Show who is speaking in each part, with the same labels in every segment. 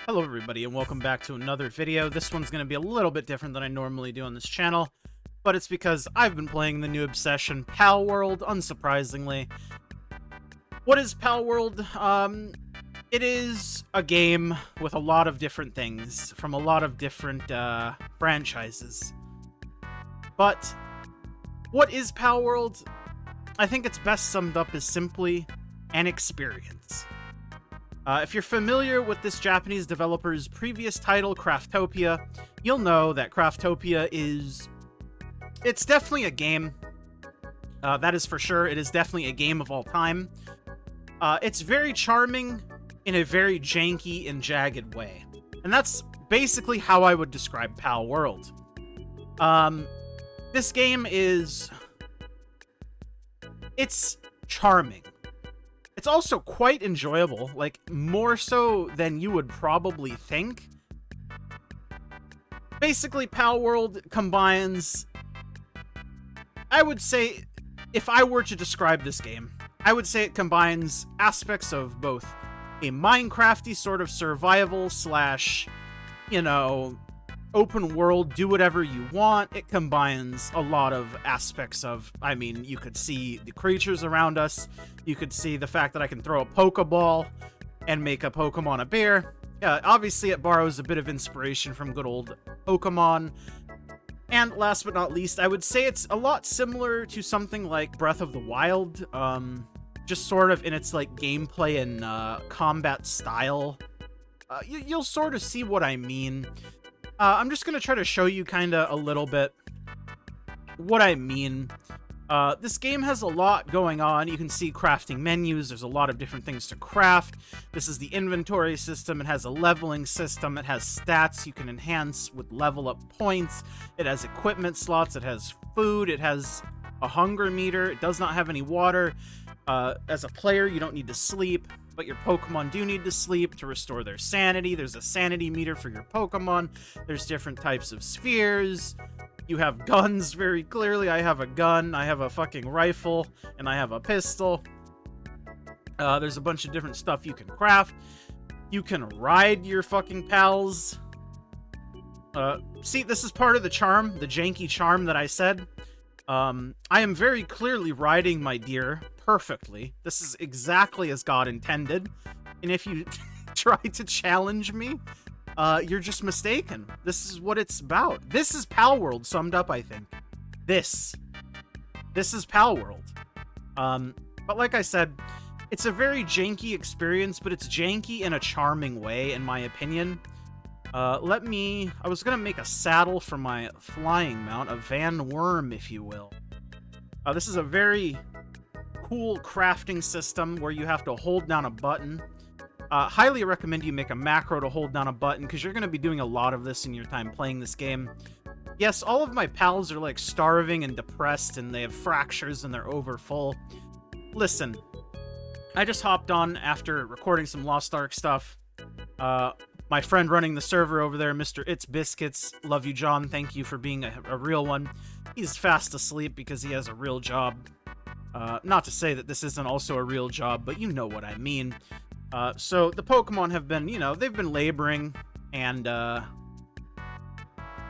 Speaker 1: Hello everybody and welcome back to another video. This one's going to be a little bit different than I normally do on this channel, but it's because I've been playing the new obsession, Palworld, unsurprisingly. What is Palworld? It is a game with a lot of different things from a lot of different franchises. But what is Palworld? I think it's best summed up as simply an experience. If you're familiar with this Japanese developer's previous title, Craftopia, you'll know that Craftopia it's definitely a game. That is for sure. It is definitely a game of all time. It's very charming in a very janky and jagged way. And that's basically how I would describe Palworld. This game it's charming. It's also quite enjoyable, like, more so than you would probably think. Basically, Palworld combines... I would say, if I were to describe this game, I would say it combines aspects of both a Minecrafty sort of survival slash, you know, open world, do whatever you want. It combines a lot of aspects of, I mean, you could see the creatures around us. You could see the fact that I can throw a Pokeball and make a Pokemon a bear. Yeah, obviously it borrows a bit of inspiration from good old Pokemon. And last but not least, I would say it's a lot similar to something like Breath of the Wild. Just sort of in its, like, gameplay and combat style. You'll sort of see what I mean. I'm just going to try to show you kind of a little bit what I mean. This game has a lot going on. You can see crafting menus. There's a lot of different things to craft. This is the inventory system. It has a leveling system. It has stats you can enhance with level up points. It has equipment slots. It has food. It has a hunger meter. It does not have any water. As a player, you don't need to sleep, but your Pokemon do need to sleep to restore their sanity. There's a sanity meter for your Pokemon. There's different types of spheres. You have guns, very clearly. I have a gun, I have a fucking rifle, and I have a pistol. There's a bunch of different stuff you can craft. You can ride your fucking pals. See, this is part of the charm, the janky charm that I said. I am very clearly riding my deer perfectly. This is exactly as God intended. And if you try to challenge me, you're just mistaken. This is what it's about. This is Palworld summed up, I think. This is Palworld. But like I said, it's a very janky experience, but it's janky in a charming way, in my opinion. I was gonna make a saddle for my flying mount, a Van Worm, if you will. This is a very cool crafting system where you have to hold down a button. Highly recommend you make a macro to hold down a button, because you're going to be doing a lot of this in your time playing this game. Yes, all of my pals are, like, starving and depressed, and they have fractures and they're over full. Listen, I just hopped on after recording some Lost Ark stuff. My friend running the server over there, Mr. It's Biscuits, love you, John, thank you for being a real one. He's fast asleep because he has a real job. Not to say that this isn't also a real job, but you know what I mean. So the Pokemon have been, you know, they've been laboring, and,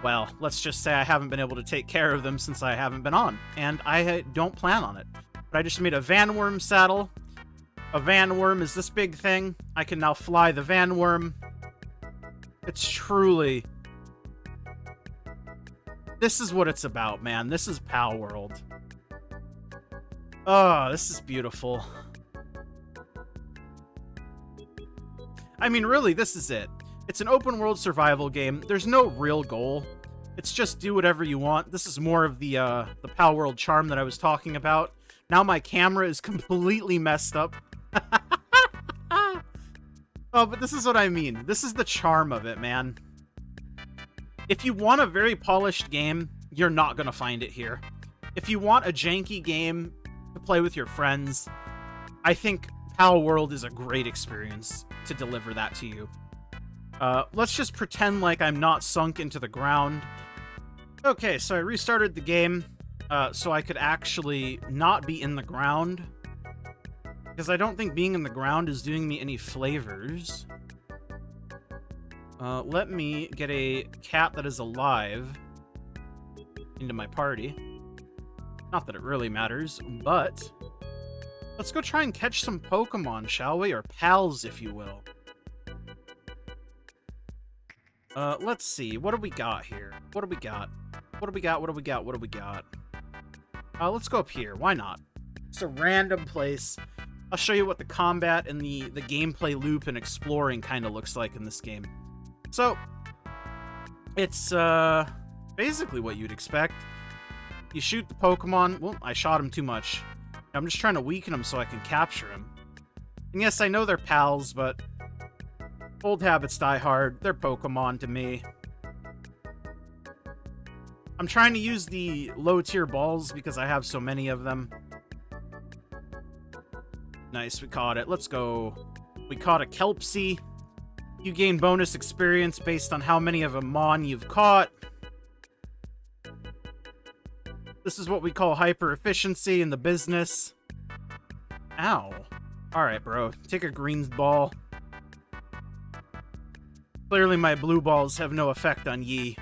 Speaker 1: well, let's just say I haven't been able to take care of them since I haven't been on, and I don't plan on it. But I just made a Van Worm saddle. A Van Worm is this big thing. I can now fly the Van Worm. It's truly... This is what it's about, man. This is Palworld. Oh, this is beautiful. I mean, really, this is it. It's an open world survival game. There's no real goal. It's just do whatever you want. This is more of the Palworld charm that I was talking about. Now my camera is completely messed up. Oh, but this is what I mean. This is the charm of it, man. If you want a very polished game, you're not gonna find it here. If you want a janky game to play with your friends, I think Palworld is a great experience to deliver that to you. Let's just pretend like I'm not sunk into the ground. Okay, so I restarted the game, so I could actually not be in the ground. Because I don't think being in the ground is doing me any flavors. Let me get a cat that is alive into my party. Not that it really matters, but let's go try and catch some Pokemon, shall we? Or pals, if you will. Let's see. What do we got here? What do we got? What do we got? What do we got? What do we got? Let's go up here. Why not? It's a random place. I'll show you what the combat and the gameplay loop and exploring kind of looks like in this game. So, it's basically what you'd expect. You shoot the Pokemon. Well, I shot him too much. I'm just trying to weaken him so I can capture him. And yes, I know they're pals, but old habits die hard. They're Pokemon to me. I'm trying to use the low-tier balls because I have so many of them. Nice, we caught it. Let's go. We caught a Kelpsy. You gain bonus experience based on how many of a Mon you've caught. This is what we call hyper-efficiency in the business. Ow. Alright, bro. Take a green ball. Clearly my blue balls have no effect on ye.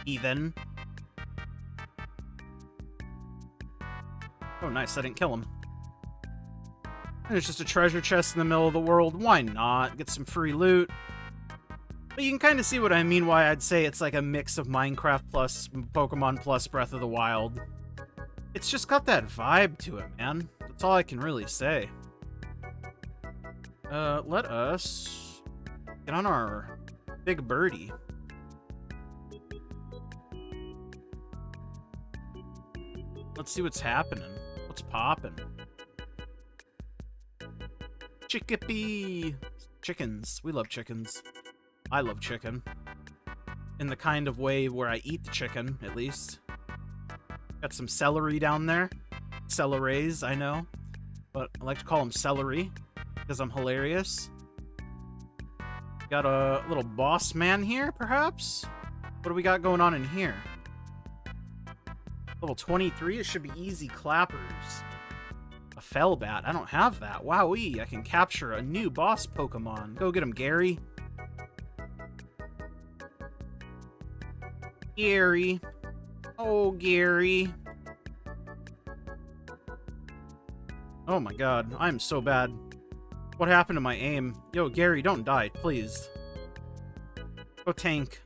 Speaker 1: Heathen. Oh, nice. I didn't kill him. There's just a treasure chest in the middle of the world. Why not? Get some free loot. But you can kind of see what I mean, why I'd say it's like a mix of Minecraft plus Pokemon plus Breath of the Wild. It's just got that vibe to it, man. That's all I can really say. Let us get on our big birdie. Let's see what's happening. What's popping? Chickapee! Chickens. We love chickens. I love chicken. In the kind of way where I eat the chicken, at least. Got some celery down there. Celeries, I know. But I like to call them celery, because I'm hilarious. Got a little boss man here, perhaps? What do we got going on in here? Level 23, it should be easy clappers. A Fellbat, I don't have that. Wowee, I can capture a new boss Pokemon. Go get him, Gary. Gary. Oh, Gary. Oh my god, I'm so bad. What happened to my aim? Yo, Gary, don't die, please. Go tank.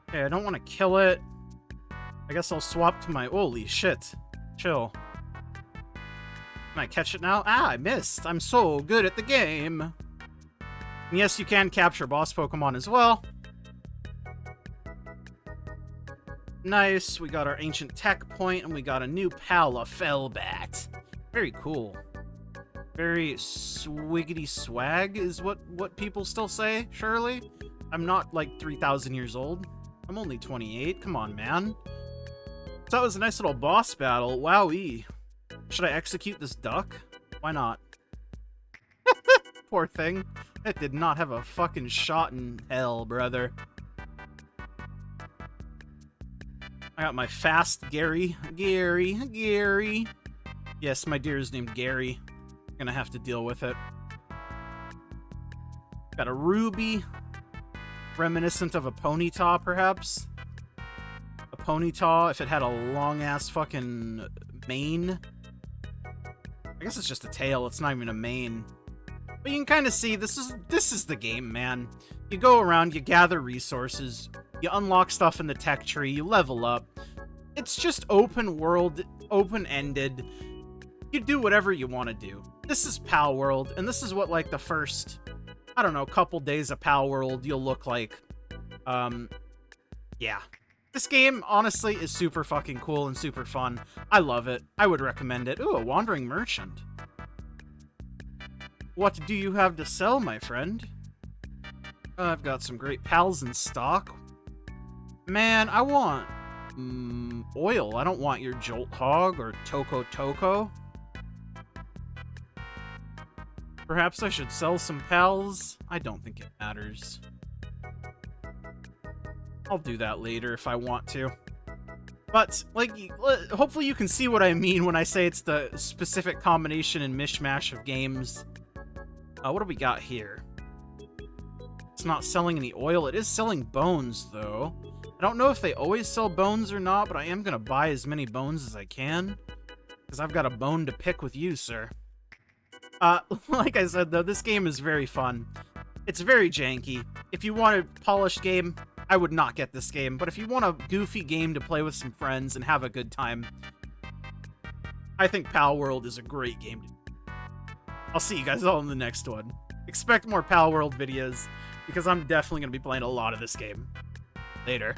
Speaker 1: Okay, I don't want to kill it. I guess I'll swap to my... Holy shit. Chill. Can I catch it now? Ah, I missed. I'm so good at the game. And yes, you can capture boss Pokemon as well. Nice. We got our ancient tech point, and we got a new pal, a Fellbat. Very cool. Very swiggity swag is what people still say, surely? I'm not, like, 3,000 years old. I'm only 28. Come on, man. So that was a nice little boss battle. Wowee. Should I execute this duck? Why not? Poor thing. It did not have a fucking shot in hell, brother. I got my fast Gary. Gary. Yes, my deer is named Gary. I'm gonna have to deal with it. Got a Ruby. Reminiscent of a Ponyta, perhaps? A Ponyta, if it had a long-ass fucking mane. I guess it's just a tail, it's not even a mane. But you can kind of see, this is the game, man. You go around, you gather resources, you unlock stuff in the tech tree, you level up. It's just open world, open-ended. You do whatever you want to do. This is Palworld, and this is what, like, the first... I don't know, couple days of Palworld you'll look like. Yeah. This game, honestly, is super fucking cool and super fun. I love it. I would recommend it. Ooh, a wandering merchant. What do you have to sell, my friend? I've got some great pals in stock. Man, I want... oil. I don't want your Jolt Hog or Toko Toko. Perhaps I should sell some pals? I don't think it matters. I'll do that later if I want to. But, like, hopefully you can see what I mean when I say it's the specific combination and mishmash of games. What do we got here? It's not selling any oil. It is selling bones, though. I don't know if they always sell bones or not, but I am going to buy as many bones as I can. Because I've got a bone to pick with you, sir. Like I said, though, this game is very fun. It's very janky. If you want a polished game, I would not get this game. But if you want a goofy game to play with some friends and have a good time, I think Palworld is a great game. I'll see you guys all in the next one. Expect more Palworld videos, because I'm definitely going to be playing a lot of this game. Later.